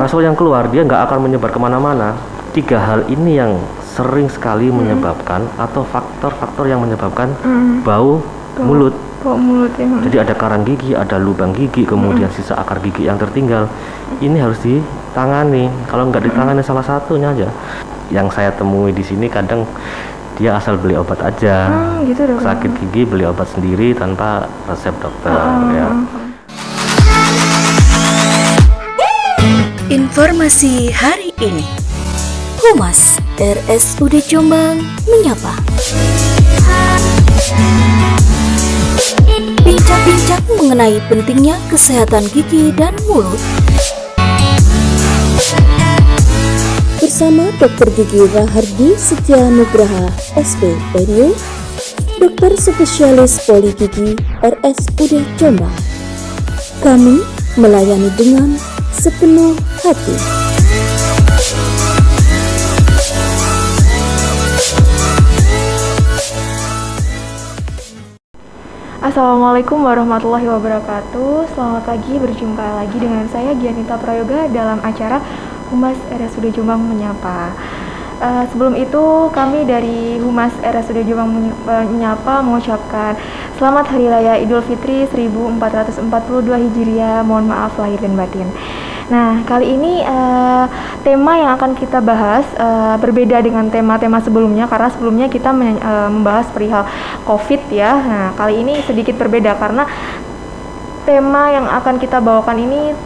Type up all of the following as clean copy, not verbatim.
aerosol yang keluar dia nggak akan menyebar kemana-mana. 3 hal ini yang sering sekali menyebabkan atau faktor-faktor yang menyebabkan bau mulut. Bau mulut ya. Jadi ada karang gigi, ada lubang gigi, kemudian sisa akar gigi yang tertinggal. Ini harus ditangani. Kalau nggak ditangani salah satunya aja. Yang saya temui di sini kadang dia asal beli obat aja. Gitu dong. Sakit gigi beli obat sendiri tanpa resep dokter ya. Informasi hari ini. Humas RSUD Jombang menyapa. Bincang-bincang mengenai pentingnya kesehatan gigi dan mulut. Bersama Dr. Gigi Rahardi Setia Nugraha, SP Perio, dokter spesialis poli gigi RSUD Jombang. Kami melayani dengan sepenuh hati. Assalamualaikum warahmatullahi wabarakatuh. Selamat pagi, berjumpa lagi dengan saya Gianita Prayoga dalam acara Humas RSUD Jombang Menyapa. Sebelum itu kami dari Humas RSUD Jombang Menyapa mengucapkan Selamat Hari Raya Idul Fitri 1442 Hijriah. Mohon maaf lahir dan batin. Nah, kali ini tema yang akan kita bahas berbeda dengan tema-tema sebelumnya, karena sebelumnya kita membahas perihal COVID ya. Nah, kali ini sedikit berbeda karena tema yang akan kita bawakan ini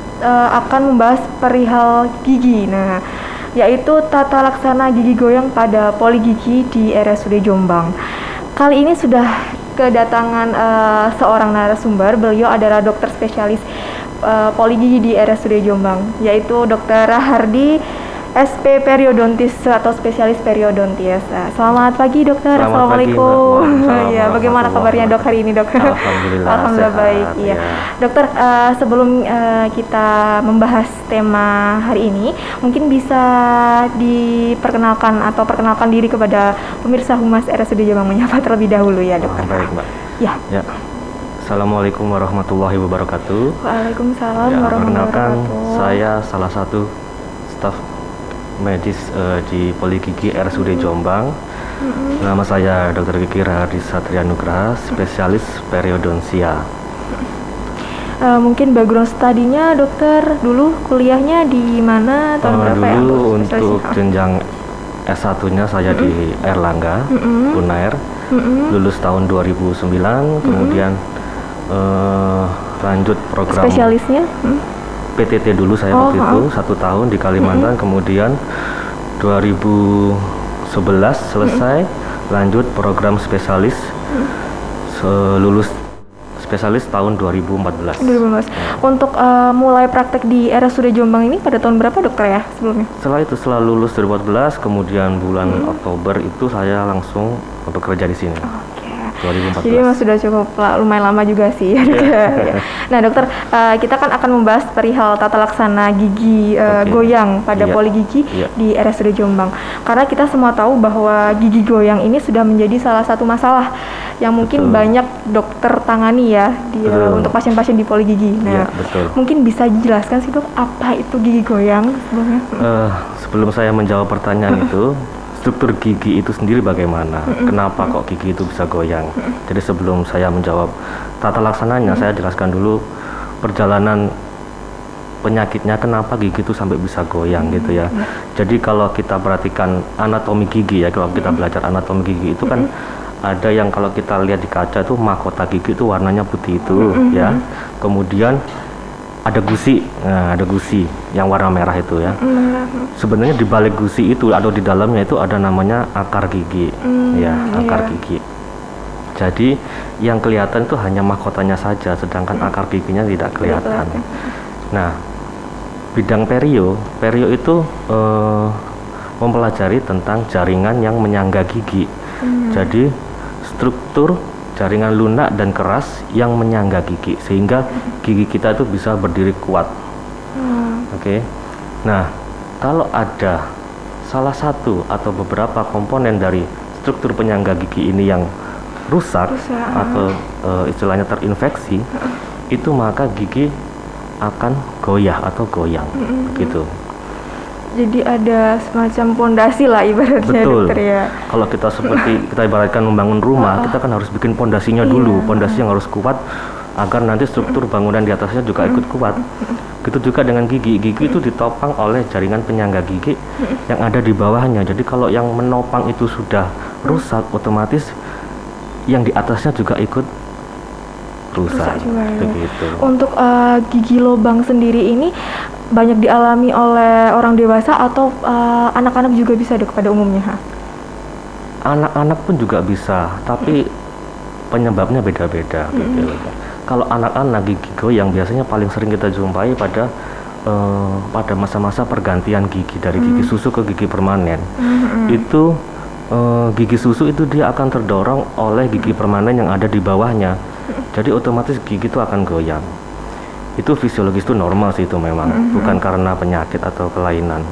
akan membahas perihal gigi. Nah, yaitu tata laksana gigi goyang pada poli gigi di RSUD Jombang. Kali ini sudah kedatangan seorang narasumber. Beliau adalah dokter spesialis poli gigi di RSUD Jombang, yaitu Dr. Rahardi, SP Periodontis atau spesialis periodontis. Selamat pagi dokter. Assalamualaikum. Ya, bagaimana kabarnya dok hari ini dok? Alhamdulillah baik. Iya. Dokter, sebelum kita membahas tema hari ini, mungkin bisa perkenalkan diri kepada pemirsa Humas RSUD Jombang Menyapa terlebih dahulu ya dokter. Baik mbak. Ya. Assalamualaikum warahmatullahi wabarakatuh. Waalaikumsalam Ya, warahmatullahi perkenalkan wabarakatuh. saya salah satu staf medis di Poli Gigi RSUD Jombang. Nama saya Dr. Gigi Rahardi Satria Nugraha, spesialis periodontia. Mungkin background studinya dokter dulu kuliahnya di mana tahun berapa ya? Dulu untuk jenjang S1-nya saya di Erlangga, Unair. Lulus tahun 2009, kemudian lanjut program spesialisnya PTT dulu saya waktu itu 1 tahun di Kalimantan, kemudian 2011 selesai, lanjut program spesialis, lulus spesialis tahun 2014. Untuk mulai praktek di RSUD Jombang ini pada tahun berapa dokter ya sebelumnya? Setelah lulus 2014, kemudian bulan Oktober itu saya langsung bekerja di sini. 2014. Jadi memang sudah cukup lumayan lama juga sih. Nah dokter, kita kan akan membahas perihal tata laksana gigi goyang pada poli gigi di RSUD Jombang. Karena kita semua tahu bahwa gigi goyang ini sudah menjadi salah satu masalah yang mungkin banyak dokter tangani ya untuk pasien-pasien di poli gigi. Nah, mungkin bisa dijelaskan sih dok, apa itu gigi goyang sebelumnya? Sebelum saya menjawab pertanyaan itu, struktur gigi itu sendiri bagaimana? Kenapa kok gigi itu bisa goyang? Jadi sebelum saya menjawab tata laksananya, saya jelaskan dulu perjalanan penyakitnya, kenapa gigi itu sampai bisa goyang gitu ya. Jadi kalau kita perhatikan anatomi gigi ya, kalau kita belajar anatomi gigi itu kan ada yang kalau kita lihat di kaca itu mahkota gigi itu warnanya putih itu ya. Kemudian ada gusi, ada gusi yang warna merah itu ya. Sebenarnya di balik gusi itu atau di dalamnya itu ada namanya akar gigi, akar gigi. Jadi yang kelihatan itu hanya mahkotanya saja, sedangkan akar giginya tidak kelihatan. Nah, bidang perio itu mempelajari tentang jaringan yang menyangga gigi. Jadi struktur jaringan lunak dan keras yang menyangga gigi sehingga gigi kita itu bisa berdiri kuat. Oke. Nah, kalau ada salah satu atau beberapa komponen dari struktur penyangga gigi ini yang rusak atau istilahnya terinfeksi, itu maka gigi akan goyah atau goyang, begitu. Jadi ada semacam pondasi lah ibaratnya Betul. dokter ya. Kalau kita seperti kita ibaratkan membangun rumah, kita kan harus bikin pondasinya dulu, pondasi yang harus kuat agar nanti struktur bangunan di atasnya juga ikut kuat. Gitu juga dengan gigi. Gigi itu ditopang oleh jaringan penyangga gigi yang ada di bawahnya. Jadi kalau yang menopang itu sudah rusak, otomatis yang di atasnya juga ikut rusak. juga ya. Begitu. Untuk gigi lubang sendiri ini banyak dialami oleh orang dewasa atau anak-anak juga bisa dok pada umumnya? Anak-anak pun juga bisa, tapi penyebabnya beda-beda gitu. Kalau anak-anak gigi goyang biasanya paling sering kita jumpai pada masa-masa pergantian gigi dari gigi susu ke gigi permanen. Itu gigi susu itu dia akan terdorong oleh gigi permanen yang ada di bawahnya. Jadi otomatis gigi itu akan goyang. Itu fisiologis, itu normal sih itu memang, bukan karena penyakit atau kelainan.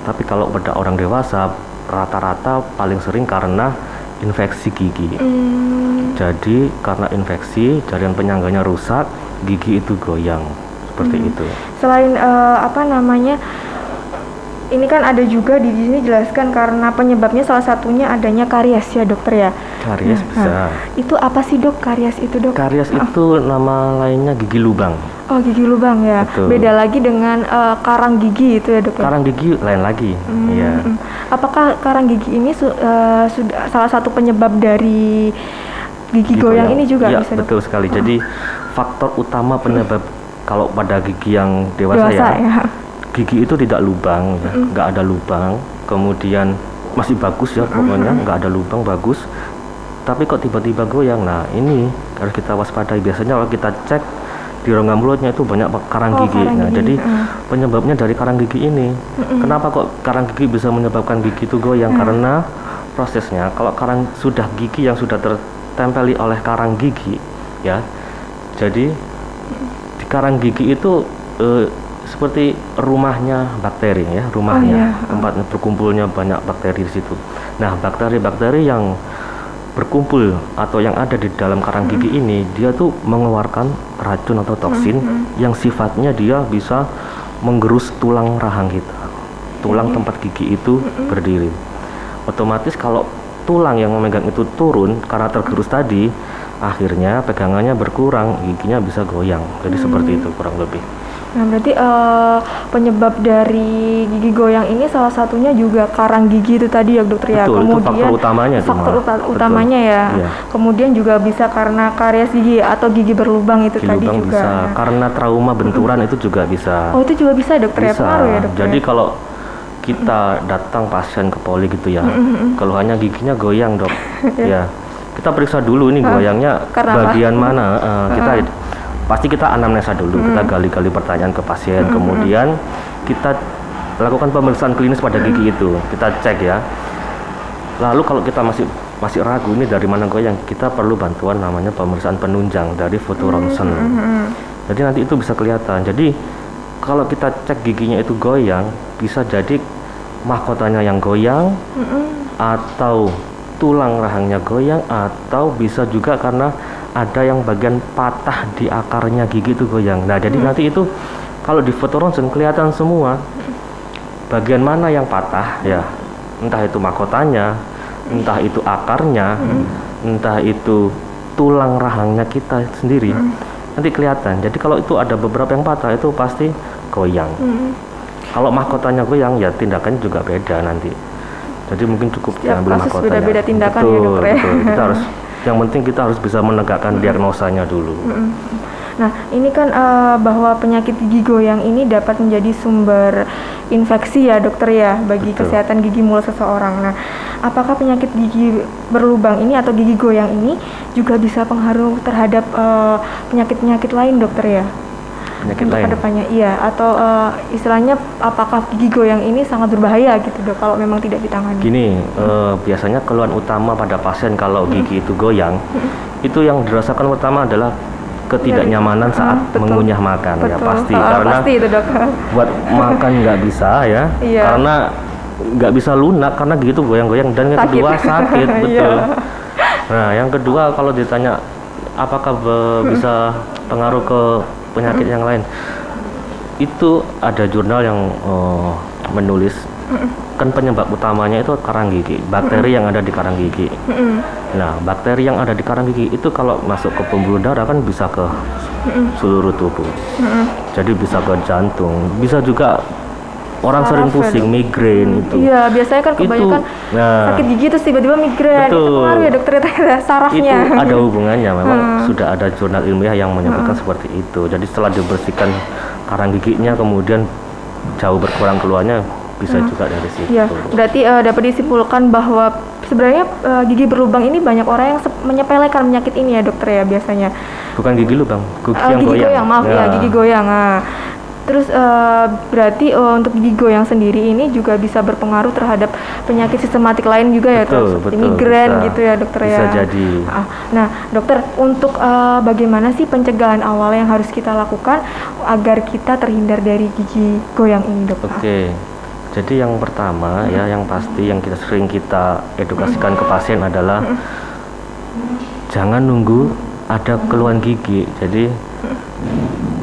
Tapi kalau pada orang dewasa rata-rata paling sering karena infeksi gigi. Jadi karena infeksi jaringan penyangganya rusak, gigi itu goyang seperti itu. Selain ini kan ada juga di sini jelaskan karena penyebabnya salah satunya adanya karies ya dokter ya. Karies bisa. Itu apa sih dok karies itu dok? Karies itu nama lainnya gigi lubang. Oh gigi lubang ya. Betul. Beda lagi dengan karang gigi itu ya dok. Karang gigi lain lagi. Iya. Apakah karang gigi ini sudah salah satu penyebab dari gigi goyang ini juga ya, bisa dok? betul sekali. Jadi faktor utama penyebab kalau pada gigi yang dewasa ya. Gigi itu tidak lubang, ya, nggak ada lubang, kemudian masih bagus ya pokoknya, nggak ada lubang, bagus. Tapi kok tiba-tiba goyang, nah ini harus kita waspadai. Biasanya kalau kita cek di rongga mulutnya itu banyak karang gigi. Nah, jadi penyebabnya dari karang gigi ini. Kenapa kok karang gigi bisa menyebabkan gigi itu goyang? Karena prosesnya, kalau sudah gigi yang sudah tertempeli oleh karang gigi, ya, jadi di karang gigi itu seperti rumahnya bakteri ya, tempat berkumpulnya banyak bakteri di situ. Nah, bakteri-bakteri yang berkumpul atau yang ada di dalam karang gigi ini, dia tuh mengeluarkan racun atau toksin yang sifatnya dia bisa menggerus tulang rahang kita. Tulang tempat gigi itu berdiri. Otomatis kalau tulang yang memegang itu turun karena tergerus tadi, akhirnya pegangannya berkurang, giginya bisa goyang. Jadi seperti itu kurang lebih. Nah berarti penyebab dari gigi goyang ini salah satunya juga karang gigi itu tadi ya dokter ya. Betul, kemudian itu faktor utamanya. Utamanya ya. Iya. Kemudian juga bisa karena karies gigi atau gigi berlubang itu gigi tadi lubang juga. Bisa. Karena trauma benturan itu juga bisa. Oh itu juga bisa dokter ya, Bisa. pengaruh ya dokter. Jadi kalau kita datang pasien ke poli gitu ya, keluhannya giginya goyang dok, ya kita periksa dulu ini goyangnya bagian mana. Pasti kita anamnesa dulu, kita gali-gali pertanyaan ke pasien, kemudian kita lakukan pemeriksaan klinis pada gigi itu, kita cek ya. Lalu kalau kita masih ragu ini dari mana goyang, kita perlu bantuan namanya pemeriksaan penunjang dari foto ronsen. Jadi nanti itu bisa kelihatan. Jadi kalau kita cek giginya itu goyang, bisa jadi mahkotanya yang goyang, atau tulang rahangnya goyang, atau bisa juga karena ada yang bagian patah di akarnya gigi itu goyang. Nah, jadi nanti itu kalau di foto ronsen kelihatan semua bagian mana yang patah ya. Entah itu mahkotanya, entah itu akarnya, entah itu tulang rahangnya kita sendiri. Nanti kelihatan. Jadi kalau itu ada beberapa yang patah itu pasti goyang. Kalau mahkotanya goyang ya tindakannya juga beda nanti. Jadi mungkin cukup diambil mahkotanya. Beda-beda tindakan ya dokter ya. Betul. Yang penting kita harus bisa menegakkan diagnosanya dulu. Nah, ini kan bahwa penyakit gigi goyang ini dapat menjadi sumber infeksi ya dokter ya bagi kesehatan gigi mulut seseorang. Nah, apakah penyakit gigi berlubang ini atau gigi goyang ini juga bisa pengaruh terhadap penyakit-penyakit lain dokter ya? Penyakit untuk lain? Kedepannya iya, atau istilahnya apakah gigi goyang ini sangat berbahaya gitu dok kalau memang tidak ditangani? Gini, biasanya keluhan utama pada pasien kalau gigi itu goyang, itu yang dirasakan pertama adalah ketidaknyamanan saat mengunyah makan. Ya pasti, karena pasti itu dok. Buat makan nggak bisa ya, karena nggak bisa lunak karena gitu goyang-goyang, dan yang kedua sakit. Betul. Nah, yang kedua kalau ditanya apakah bisa pengaruh ke penyakit yang lain, itu ada jurnal yang menulis kan penyebab utamanya itu karang gigi, bakteri yang ada di karang gigi. Nah, bakteri yang ada di karang gigi itu kalau masuk ke pembuluh darah kan bisa ke seluruh tubuh. Jadi bisa ke jantung, bisa juga orang sering pusing, migrain itu. Iya, biasanya kan kebanyakan sakit gigi terus tiba-tiba migrain. Itu pengaruh ya dokter ternyata sarafnya. Itu ada hubungannya, memang sudah ada jurnal ilmiah yang menyebutkan seperti itu. Jadi setelah dibersihkan karang giginya kemudian jauh berkurang keluarnya bisa juga dari situ. Ya, berarti dapat disimpulkan bahwa sebenarnya gigi berlubang ini banyak orang yang menyepelekan penyakit ini ya dokter ya biasanya. Bukan gigi lubang, gigi yang gigi goyang. Maaf ya, gigi goyang. Terus berarti untuk gigi goyang sendiri ini juga bisa berpengaruh terhadap penyakit sistematik lain juga ya, seperti migrain gitu ya dokter ya. Bisa jadi. Nah dokter, untuk bagaimana sih pencegahan awal yang harus kita lakukan agar kita terhindar dari gigi goyang ini dokter? Oke. Jadi yang pertama ya, yang pasti yang sering kita edukasikan ke pasien adalah jangan nunggu ada keluhan gigi. Jadi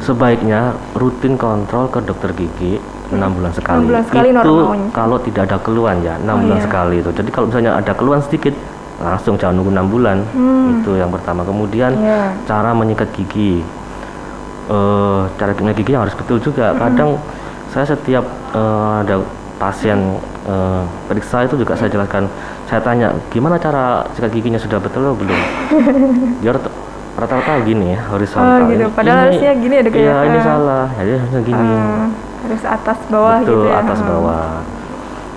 sebaiknya rutin kontrol ke dokter gigi 6 bulan sekali. 6 bulan sekali itu normalnya. Kalau tidak ada keluhan ya 6 bulan sekali itu. Jadi kalau misalnya ada keluhan sedikit langsung jangan nunggu 6 bulan. Itu yang pertama. Kemudian cara menyikat gigi. Cara menyikat gigi yang harus betul juga. Kadang saya setiap ada pasien periksa itu juga saya jelaskan, saya tanya gimana cara sikat giginya sudah betul atau belum. Biar rata-rata gini ya, horizontal. Gitu. Padahal harusnya gini ya dok. Iya, ini salah. Jadi harusnya gini. Harus atas bawah. Betul, gitu ya. atas bawah.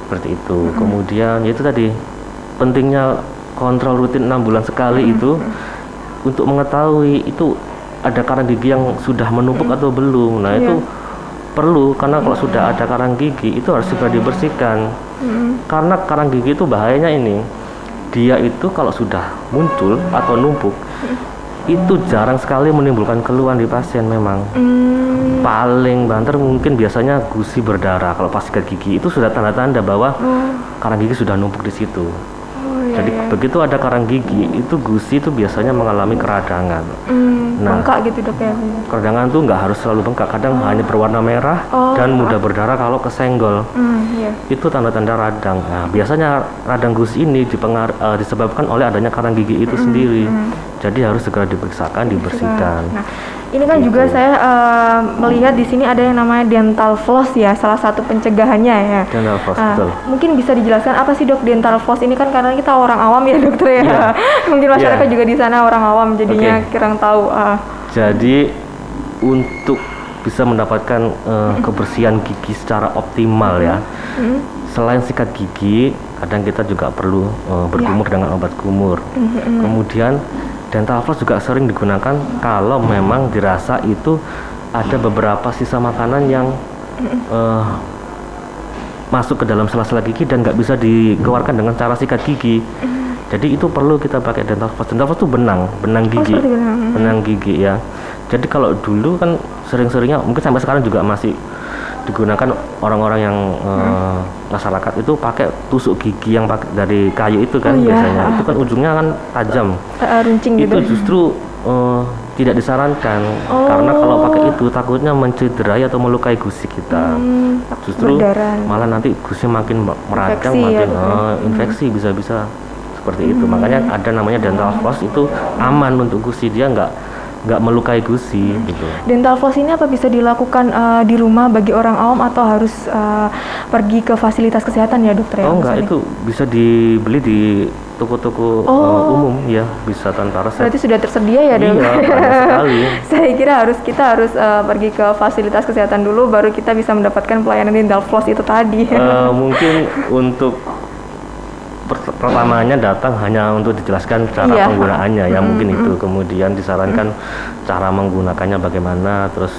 Seperti itu. Kemudian itu tadi pentingnya kontrol rutin 6 bulan sekali itu untuk mengetahui itu ada karang gigi yang sudah menumpuk atau belum. Nah, itu perlu, karena kalau sudah ada karang gigi itu harus segera dibersihkan. Karena karang gigi itu bahayanya ini, dia itu kalau sudah muncul atau numpuk itu jarang sekali menimbulkan keluhan di pasien memang. Paling banter mungkin biasanya gusi berdarah. Kalau pas sikat gigi itu sudah tanda-tanda bahwa karang gigi sudah numpuk di situ. Jadi begitu ada karang gigi itu gusi itu biasanya mengalami keradangan. Bengkak gitu dok ya. Keradangan tuh nggak harus selalu bengkak, kadang hanya berwarna merah dan mudah berdarah kalau kesenggol. Itu tanda-tanda radang. Nah, biasanya radang gusi ini disebabkan oleh adanya karang gigi itu sendiri. Jadi harus segera diperiksakan, dibersihkan. Nah, ini kan juga saya melihat di sini ada yang namanya dental floss ya, salah satu pencegahannya ya. Dental floss, betul. Mungkin bisa dijelaskan apa sih dok dental floss ini, kan karena kita orang awam ya dokter ya. Mungkin masyarakat juga di sana orang awam jadinya kurang tahu. Jadi untuk bisa mendapatkan kebersihan gigi secara optimal ya, selain sikat gigi, kadang kita juga perlu berkumur dengan obat kumur. Kemudian dental floss juga sering digunakan kalau memang dirasa itu ada beberapa sisa makanan yang masuk ke dalam sela-sela gigi dan nggak bisa dikeluarkan dengan cara sikat gigi. Jadi itu perlu kita pakai dental floss. Dental floss itu benang gigi, benang gigi ya. Jadi kalau dulu kan sering-seringnya, mungkin sampai sekarang juga masih digunakan orang-orang yang masyarakat itu pakai tusuk gigi yang pakai dari kayu itu kan biasanya. Itu kan ujungnya kan tajam. Runcing itu gitu. Justru tidak disarankan karena kalau pakai itu takutnya mencederai atau melukai gusi kita. Justru malah nanti gusi makin meradang, makin infeksi bisa-bisa seperti itu. Makanya ada namanya dental floss, itu aman untuk gusi, dia nggak melukai gusi gitu. Dental floss ini apa bisa dilakukan di rumah bagi orang awam atau harus pergi ke fasilitas kesehatan ya dokter ya? Enggak, itu bisa dibeli di toko-toko umum ya, bisa tanpa resep. Berarti sudah tersedia ya dok? Iya, banyak sekali. Saya kira kita harus pergi ke fasilitas kesehatan dulu baru kita bisa mendapatkan pelayanan dental floss itu tadi. Mungkin untuk pertamanya datang hanya untuk dijelaskan cara penggunaannya ya, mungkin itu. Kemudian disarankan cara menggunakannya bagaimana, terus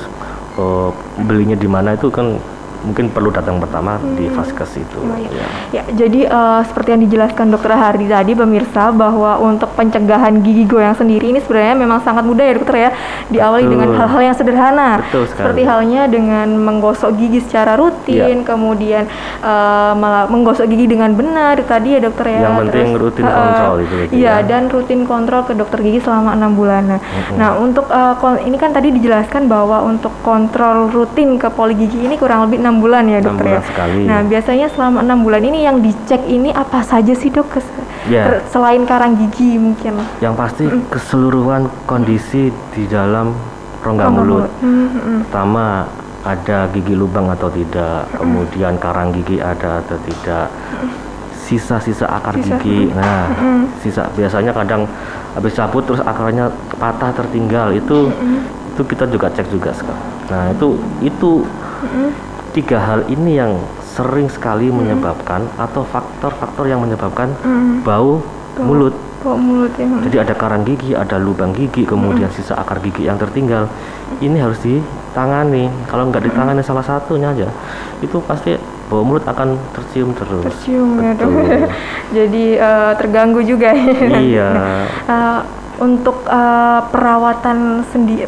belinya di mana, itu kan mungkin perlu datang pertama di vaskes itu. Ya, jadi seperti yang dijelaskan Dokter Hardi tadi pemirsa, bahwa untuk pencegahan gigi goyang sendiri ini sebenarnya memang sangat mudah ya dokter ya. Diawali dengan hal-hal yang sederhana. Seperti halnya dengan menggosok gigi secara rutin, kemudian menggosok gigi dengan benar tadi ya dokter ya. Yang penting rutin kontrol itu. Iya, dan rutin kontrol ke dokter gigi selama 6 bulan. Nah, untuk ini kan tadi dijelaskan bahwa untuk kontrol rutin ke poli gigi ini kurang lebih 6 6 bulan ya 6 dokter bulan ya. sekali. Nah biasanya selama 6 bulan ini yang dicek ini apa saja sih dok? Ya. Selain karang gigi mungkin. Yang pasti keseluruhan kondisi di dalam rongga mulut. Pertama ada gigi lubang atau tidak, kemudian karang gigi ada atau tidak, sisa-sisa akar gigi. Nah, sisa biasanya kadang habis cabut terus akarnya patah tertinggal itu kita juga cek juga sekarang. Nah, itu 3 hal ini yang sering sekali menyebabkan atau faktor-faktor yang menyebabkan bau mulut. Bau mulut ya. Jadi ada karang gigi, ada lubang gigi, kemudian sisa akar gigi yang tertinggal. Ini harus ditangani. Kalau nggak ditangani salah satunya aja, itu pasti bau mulut akan tercium terus. Tercium ya dok. Jadi terganggu juga ya. Iya. Untuk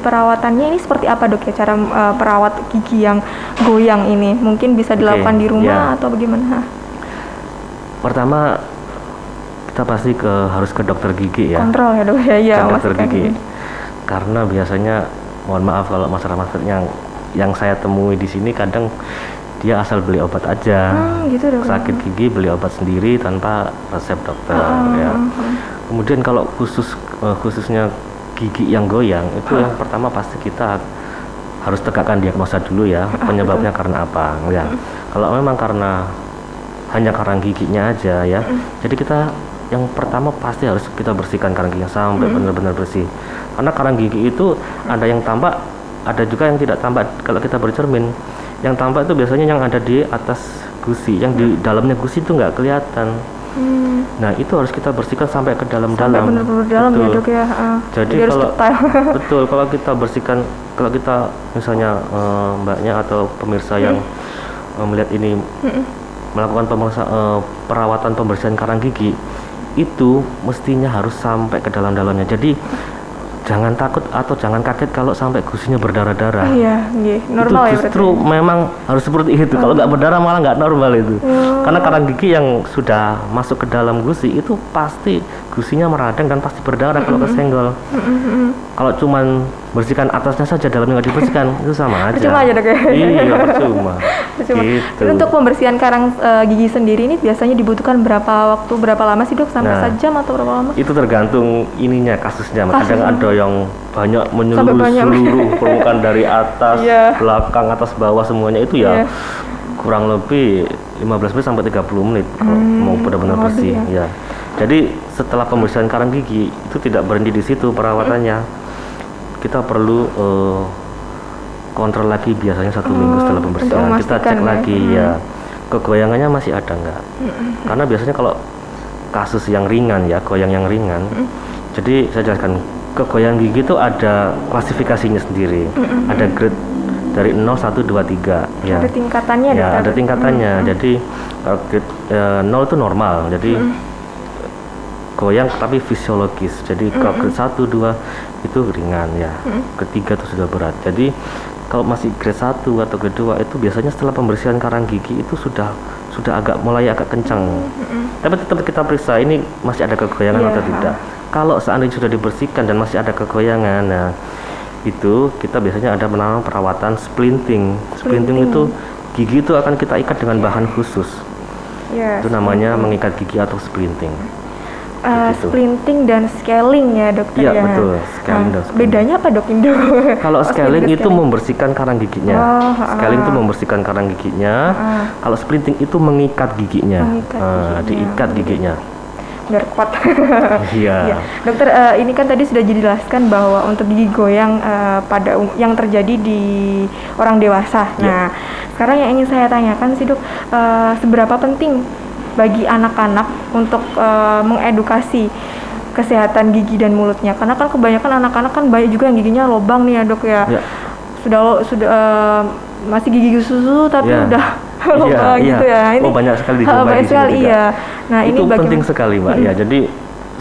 perawatannya ini seperti apa dok ya, cara perawat gigi yang goyang ini? Mungkin bisa dilakukan di rumah atau bagaimana? Pertama kita pasti harus ke dokter gigi ya. Kontrol ya dok ya. Iya, ke dokter gigi. Karena biasanya, mohon maaf kalau masyarakat yang saya temui di sini kadang dia asal beli obat aja. Gitu dok. Sakit gigi beli obat sendiri tanpa resep dokter ya. Kemudian kalau khususnya gigi yang goyang itu yang pertama pasti kita harus tegakkan diagnosa dulu ya, penyebabnya karena apa ya. Kalau memang karena hanya karang giginya aja ya, jadi kita yang pertama pasti harus kita bersihkan karang giginya sampai benar-benar bersih. Karena karang gigi itu ada yang tampak, ada juga yang tidak tampak. Kalau kita bercermin, yang tampak itu biasanya yang ada di atas gusi, yang di dalamnya gusi itu nggak kelihatan. Nah itu harus kita bersihkan sampai ke dalam-dalam. Sampai benar-benar dalam ya dok ya. Jadi kalau kita bersihkan, kalau kita misalnya mbaknya atau pemirsa yang melihat ini melakukan perawatan pembersihan karang gigi, itu mestinya harus sampai ke dalam-dalamnya. Jadi jangan takut atau jangan kaget kalau sampai gusinya berdarah-darah. Iya, normal itu justru ya memang harus seperti itu. Kalau nggak berdarah malah nggak normal itu. Karena karang gigi yang sudah masuk ke dalam gusi itu pasti gusinya meradang dan pasti berdarah kalau kesenggol. Kalau cuman bersihkan atasnya saja, dalamnya nggak dibersihkan, itu sama aja. Percuma aja dok ya. Iya, percuma. Gitu. Untuk pembersihan karang gigi sendiri ini biasanya dibutuhkan berapa lama sih dok? Sampai 1 jam atau berapa lama? Itu tergantung ininya, kasusnya. Kadang ada yang banyak menyeluruh seluruh permukaan dari atas, belakang, atas, bawah semuanya itu ya kurang lebih 15 menit sampai 30 menit kalau mau benar-benar bersih ya. Jadi setelah pembersihan karang gigi itu tidak berhenti di situ perawatannya. Kita perlu kontrol lagi biasanya 1 minggu setelah pembersihan. Kita cek lagi ya kegoyangannya masih ada nggak. Karena biasanya kalau kasus yang ringan ya, goyang yang ringan. Jadi saya jelaskan, kegoyang gigi itu ada klasifikasinya sendiri. Ada grade dari 0, 1, 2, 3 ya. Ada tingkatannya ya, ada tingkatannya. Jadi kalau grade 0 itu normal. Jadi goyang tapi fisiologis. Jadi kalau grade 1, 2 itu ringan ya. Ketiga itu sudah berat. Jadi kalau masih grade 1 atau grade 2 itu biasanya setelah pembersihan karang gigi itu sudah mulai agak kencang. Tapi tetap kita periksa ini masih ada kegoyangan atau tidak. Kalau seandainya sudah dibersihkan dan masih ada kegoyangan, nah itu kita biasanya ada perawatan splinting. Splinting itu gigi itu akan kita ikat dengan bahan khusus. Itu namanya mengikat gigi atau splinting. Splinting dan scaling ya dokter ya. Iya betul, scaling dan splinting. Bedanya apa dok Indo? Kalau scaling itu membersihkan karang giginya. Scaling itu membersihkan karang giginya. Kalau splinting itu mengikat giginya. Diikat giginya. Biar kuat. Iya. Dokter, ini kan tadi sudah dijelaskan bahwa untuk gigi goyang pada yang terjadi di orang dewasa. Nah, sekarang yang ingin saya tanyakan sih dok, seberapa penting bagi anak-anak untuk mengedukasi kesehatan gigi dan mulutnya? Karena kan kebanyakan anak-anak kan banyak juga yang giginya lobang nih ya dok ya. Sudah masih gigi susu tapi udah lobang gitu ya. Ini banyak sekali dijumpai banyak di sini sekali juga. Nah, itu ini penting sekali mbak ya. Jadi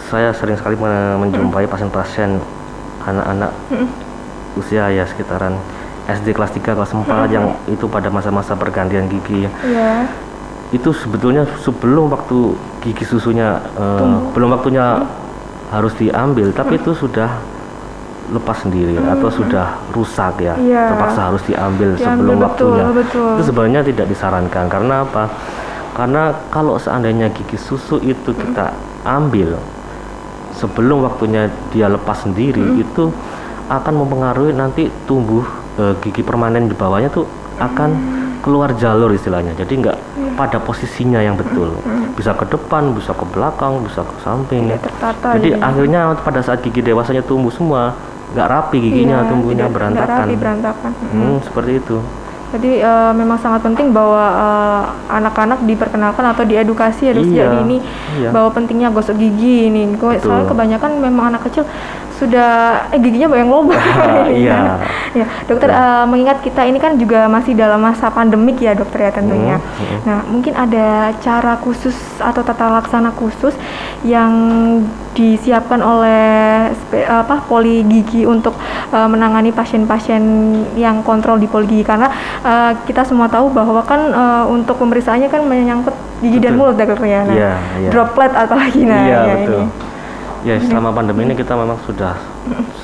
saya sering sekali menjumpai pasien-pasien anak-anak usia ya sekitaran SD kelas 3 kelas 4 yang itu pada masa-masa pergantian gigi. Itu sebetulnya sebelum waktu gigi susunya belum waktunya harus diambil, tapi itu sudah lepas sendiri atau sudah rusak ya, Iya. terpaksa harus diambil Diambil, sebelum betul, waktunya. betul. Itu sebenarnya tidak disarankan. Karena apa? Karena kalau seandainya gigi susu itu kita ambil sebelum waktunya dia lepas sendiri, itu akan mempengaruhi nanti tumbuh gigi permanen di bawahnya tuh akan keluar jalur istilahnya. Jadi nggak pada posisinya yang betul. Bisa ke depan, bisa ke belakang, bisa ke samping. Tidak tertata. Jadi jadinya. akhirnya pada saat gigi dewasanya tumbuh semua, nggak rapi giginya, Iya, tumbuhnya tidak berantakan. rapi, berantakan. Seperti itu. Jadi memang sangat penting bahwa anak-anak diperkenalkan atau diedukasi ya dok sejak Iya, dini iya. bahwa pentingnya gosok gigi ini. Betul. Soalnya kebanyakan memang anak kecil sudah giginya banyak lubang. Iya. Ya, dokter mengingat kita ini kan juga masih dalam masa pandemik ya dokter ya tentunya. Nah, mungkin ada cara khusus atau tata laksana khusus yang disiapkan oleh poli gigi untuk menangani pasien-pasien yang kontrol di poli gigi karena kita semua tahu bahwa kan untuk pemeriksaannya kan menyangkut gigi dan Betul. mulut dokter ya. Nah, Iya, iya. droplet apalagi nah Iya, ya betul. ini. Ya, selama pandemi ini kita memang sudah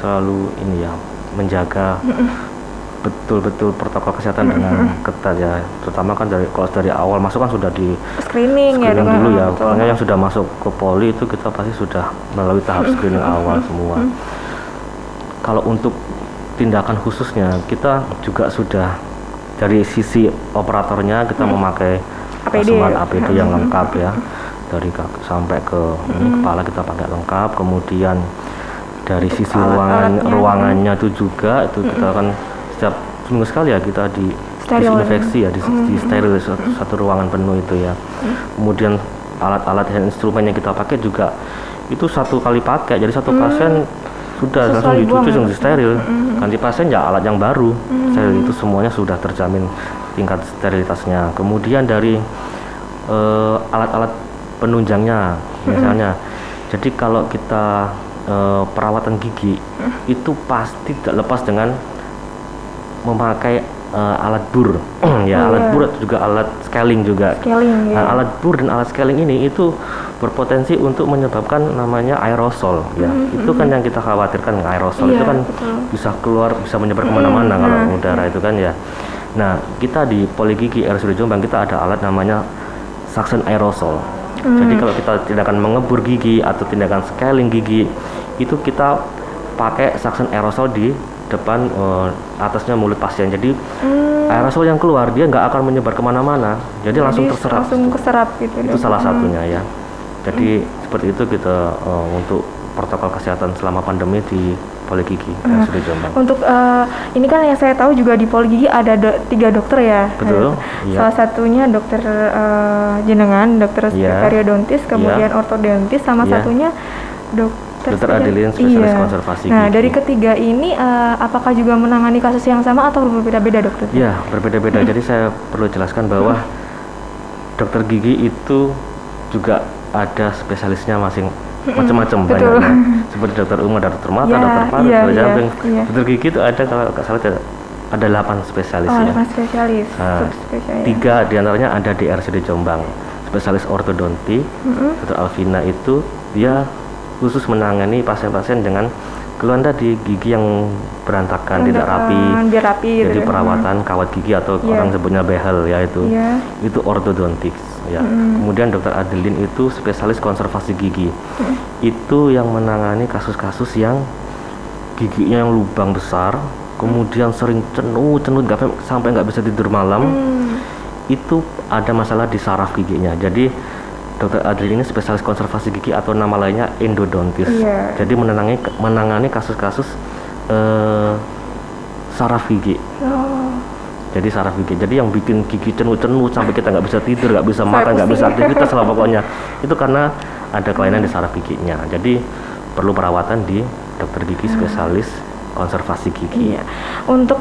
selalu ini ya, menjaga betul-betul protokol kesehatan dengan ketat ya. Terutama kan kalau dari awal masuk kan sudah di Screening ya screening dok. dulu ya. Betul. Pokoknya yang sudah masuk ke poli itu kita pasti sudah melalui tahap screening awal semua. Kalau untuk tindakan khususnya kita juga sudah dari sisi operatornya kita memakai APD. asuhan APD yang lengkap ya. Dari kaki sampai ke kepala kita pakai lengkap. Kemudian dari sisi ruangannya itu juga itu kita kan setiap seminggu sekali ya kita disinfeksi ya, di steril satu ruangan penuh itu ya. Kemudian alat-alat dan instrumen yang kita pakai juga itu satu kali pakai, jadi satu pasien sudah langsung dicuci, langsung di steril. Ganti pasien ya alat yang baru steril, itu semuanya sudah terjamin tingkat sterilitasnya. Kemudian dari alat-alat penunjangnya misalnya, jadi kalau kita perawatan gigi itu pasti tidak lepas dengan memakai alat bur ya. Alat bur juga alat scaling juga. Scaling, ya. Nah, alat bur dan alat scaling ini itu berpotensi untuk menyebabkan namanya aerosol ya. Itu kan yang kita khawatirkan, aerosol Iya, itu kan betul. bisa keluar, bisa menyebar kemana-mana kalau udara itu kan ya. Nah, kita di Poli Gigi RSUD Jombang kita ada alat namanya suction aerosol. Jadi kalau kita tindakan mengebur gigi atau tindakan scaling gigi itu kita pakai suction aerosol di depan atasnya mulut pasien. Jadi aerosol yang keluar dia nggak akan menyebar kemana-mana. Jadi langsung terserap. Langsung keserap gitu. Itu dok. salah satunya ya. Jadi seperti itu kita untuk protokol kesehatan selama pandemi di Poli Gigi RSUD Jombang. Untuk ini kan yang saya tahu juga di Poli Gigi ada 3 dokter ya. Betul, iya. Salah satunya dokter jenengan, dokter Iya. periodontis, kemudian ortodontis, sama Iya. satunya dokter Adeline, spesialis konservasi Nah, gigi. dari ketiga ini apakah juga menangani kasus yang sama atau berbeda-beda dokter? Ya, berbeda-beda. Jadi saya perlu jelaskan bahwa dokter gigi itu juga ada spesialisnya macam-macam betul. banyak ya. Seperti dokter umum, dokter mata, Ya, dokter paru, iya, dokter iya, jantung. iya. Dokter gigi itu ada kalau nggak salah ada 8 spesialis Oh, ya. 8 spesialis, Nah, subspesialis. 3 diantaranya ada di RSUD Jombang. Spesialis ortodonti, Dr. Alvina itu dia khusus menangani pasien-pasien dengan keluhan tadi gigi yang berantakan, tidak rapi. Biar rapi Jadi gitu. perawatan kawat gigi atau Iya. orang sebutnya behel ya itu. Iya. Itu ortodontik ya. Kemudian Dr. Adeline itu spesialis konservasi gigi. Itu yang menangani kasus-kasus yang giginya yang lubang besar, kemudian sering cenut sampai nggak bisa tidur malam. Itu ada masalah di saraf giginya. Jadi Dr. Adeline ini spesialis konservasi gigi atau nama lainnya endodontis. Iya. Jadi menangani kasus-kasus saraf gigi. Oh. Jadi saraf gigi. Jadi yang bikin gigi cenut-cenut sampai kita nggak bisa tidur, nggak bisa Saya makan, nggak bisa pusing. aktivitas lah pokoknya. Itu karena ada kelainan di saraf giginya. Jadi perlu perawatan di dokter gigi spesialis konservasi gigi. Iya. Untuk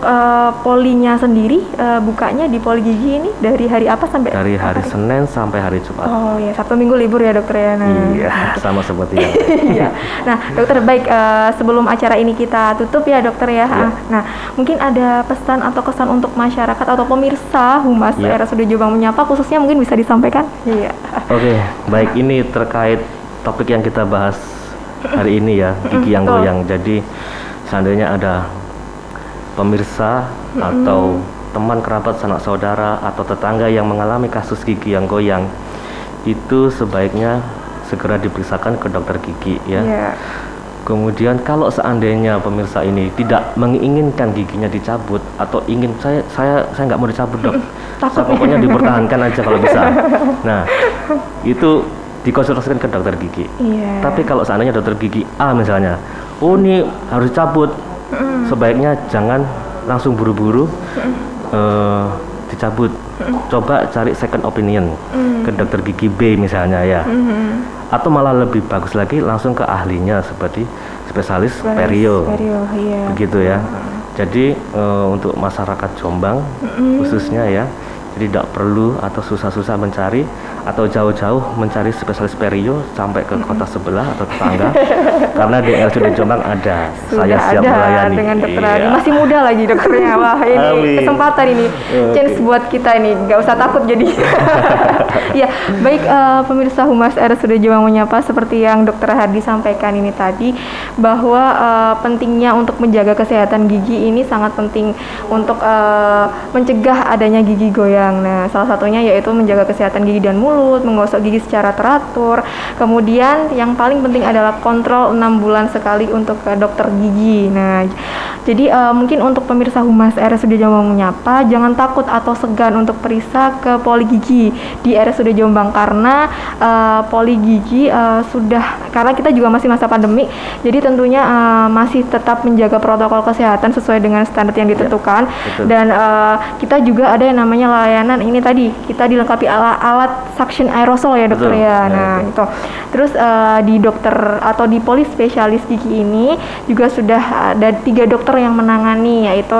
polinya sendiri bukanya di Poli Gigi ini dari hari apa sampai Dari hari apa? Senin sampai hari Jumat. Oh ya, Sabtu Minggu libur ya dokter ya. Nah. Iya, sama seperti yang Iya. Nah, dokter baik sebelum acara ini kita tutup ya dokter ya. Iya. Nah, mungkin ada pesan atau kesan untuk masyarakat atau pemirsa Humas Iya. RSUD Jombang Menyapa khususnya mungkin bisa disampaikan? Iya. Oke, baik, ini terkait topik yang kita bahas hari ini ya, gigi yang betul. goyang. Jadi seandainya ada pemirsa atau teman kerabat sanak saudara atau tetangga yang mengalami kasus gigi yang goyang, itu sebaiknya segera diperiksakan ke dokter gigi ya. Kemudian kalau seandainya pemirsa ini tidak menginginkan giginya dicabut atau ingin saya nggak mau dicabut dok, saya pokoknya dipertahankan aja kalau bisa. Nah itu dikonsultasikan ke dokter gigi. Tapi kalau seandainya dokter gigi A misalnya, oh ini harus dicabut, sebaiknya jangan langsung buru-buru dicabut. Coba cari second opinion ke dokter gigi B misalnya ya. Atau malah lebih bagus lagi langsung ke ahlinya seperti spesialis perio. Begitu ya. Jadi untuk masyarakat Jombang khususnya ya, jadi tidak perlu atau susah-susah mencari atau jauh-jauh mencari spesialis perio sampai ke kota sebelah atau tetangga karena di RSUD Jombang ada. Saya siap melayani dengan dokter Hadi. Masih muda lagi dokternya. Wah ini Amin. kesempatan ini, chance buat kita ini, nggak usah takut jadi. Ya baik, pemirsa Humas RSUD Jombang Menyapa, seperti yang dokter Hadi sampaikan ini tadi, bahwa pentingnya untuk menjaga kesehatan gigi ini sangat penting untuk mencegah adanya gigi goyang. Nah salah satunya yaitu menjaga kesehatan gigi dan mulut, menggosok gigi secara teratur. Kemudian yang paling penting adalah kontrol 6 bulan sekali untuk ke dokter gigi. Nah, jadi mungkin untuk pemirsa Humas RSUD Jombang Menyapa, jangan takut atau segan untuk periksa ke poli gigi di RSUD Jombang karena poli gigi karena kita juga masih masa pandemi, jadi tentunya masih tetap menjaga protokol kesehatan sesuai dengan standar yang ditentukan. Dan kita juga ada yang namanya layanan ini tadi, kita dilengkapi alat suction aerosol ya dokter ya. Nah itu terus di dokter atau di poli spesialis gigi ini juga sudah ada 3 dokter yang menangani, yaitu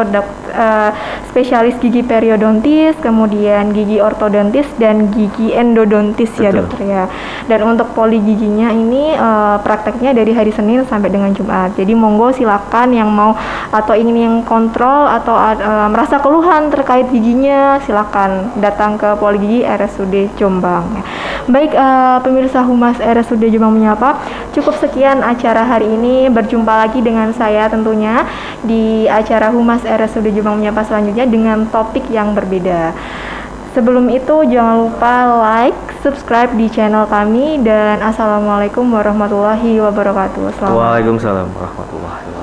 spesialis gigi periodontis, kemudian gigi ortodontis dan gigi endodontis ya dokter ya. Dan untuk poli giginya ini prakteknya dari hari Senin sampai dengan Jumat. Jadi monggo silakan yang mau atau ingin yang kontrol atau merasa keluhan terkait giginya, silakan datang ke poli gigi RSUD Jombang. Baik, pemirsa Humas RSUD Jombang Menyapa, cukup sekian acara hari ini. Berjumpa lagi dengan saya tentunya di acara Humas RSUD Jombang Menyapa selanjutnya dengan topik yang berbeda. Sebelum itu jangan lupa like, subscribe di channel kami, dan assalamualaikum warahmatullahi wabarakatuh. Waalaikumsalam warahmatullahi wabarakatuh.